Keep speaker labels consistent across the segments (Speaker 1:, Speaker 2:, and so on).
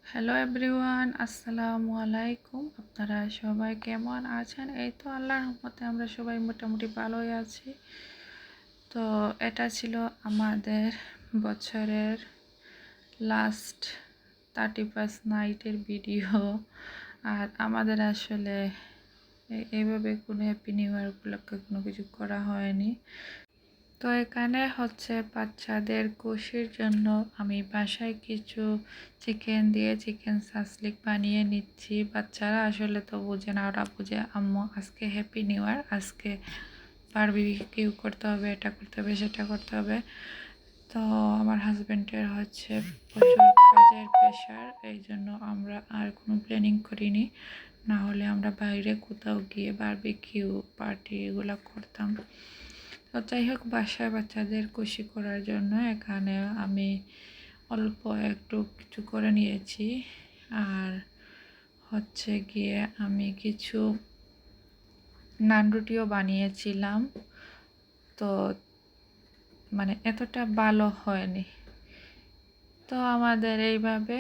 Speaker 1: Hello everyone, আসসালামু আলাইকুম। আপনারা সবাই কেমন আছেন? এই তো আল্লাহর রহমতে আমরা সবাই মোটামুটি ভালোই আছি। তো এটা ছিল আমাদের বছরের লাস্ট 31st নাইটের ভিডিও। আর আমাদের আসলে এইভাবে কোনো হ্যাপি নিউ ইয়ার উপলক্ষে কোনো কিছু করা হয়নি। তো এখানে হচ্ছে বাচ্চাদের খুশির জন্য আমি বাসায় কিছু চিকেন দিয়ে চিকেন সাসলিক বানিয়ে নিচ্ছি। বাচ্চারা আসলে তো বুঝে না, ওরা বুঝে আম্মু আজকে হ্যাপি নিউ ইয়ার, আজকে বারবিকিউ করতে হবে, এটা করতে হবে, সেটা করতে হবে। তো আমার হাজব্যান্ডের হচ্ছে প্রচুর কাজের প্রেশার, এই জন্য আমরা আর কোনো প্ল্যানিং করিনি। না হলে আমরা বাইরে কোথাও গিয়ে বারবিকিউ পার্টি এগুলো করতাম। তো যাই হোক, বাসায় বাচ্চাদের খুশি করার জন্য এখানে আমি অল্প একটু কিছু করে নিয়েছি। আর হচ্ছে গিয়ে আমি কিছু নান রুটিও বানিয়েছিলাম। তো মানে এতটা ভালো হয়নি। তো আমাদের এইভাবে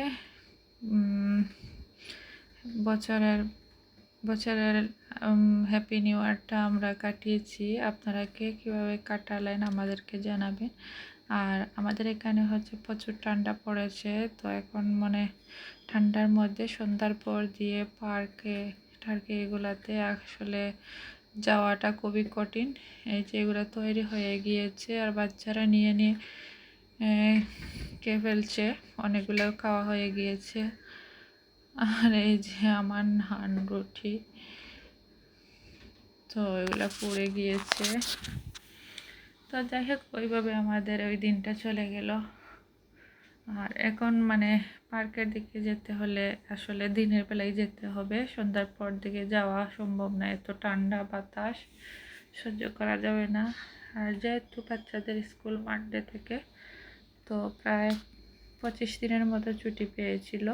Speaker 1: বছরের বছরের হ্যাপি নিউ ইয়ারটা আমরা কাটিয়েছি। আপনারা কে কীভাবে কাটালেন আমাদেরকে জানাবেন। আর আমাদের এখানে হচ্ছে প্রচুর ঠান্ডা পড়েছে। তো এখন ঠান্ডার মধ্যে সন্ধ্যার পর দিয়ে পার্কে টার্কে এগুলাতে আসলে যাওয়াটা খুবই কঠিন। এই যে এগুলো তৈরি হয়ে গিয়েছে আর বাচ্চারা নিয়ে নিয়ে খেয়ে ফেলছে, অনেকগুলো খাওয়া হয়ে গিয়েছে। আর এই যে আমার নান রুটি, তো এগুলো পুড়ে গিয়েছে। তো যাই হোক, ওইভাবে আমাদের ওই দিনটা চলে গেল। আর এখন পার্কের দিকে যেতে হলে আসলে দিনের বেলায় যেতে হবে, সন্ধ্যার পর দিকে যাওয়া সম্ভব না, এত ঠান্ডা বাতাস সহ্য করা যাবে না। আর যেহেতু বাচ্চাদের স্কুল মানডে থেকে, তো প্রায় 25 দিনের মতো ছুটি পেয়েছিল।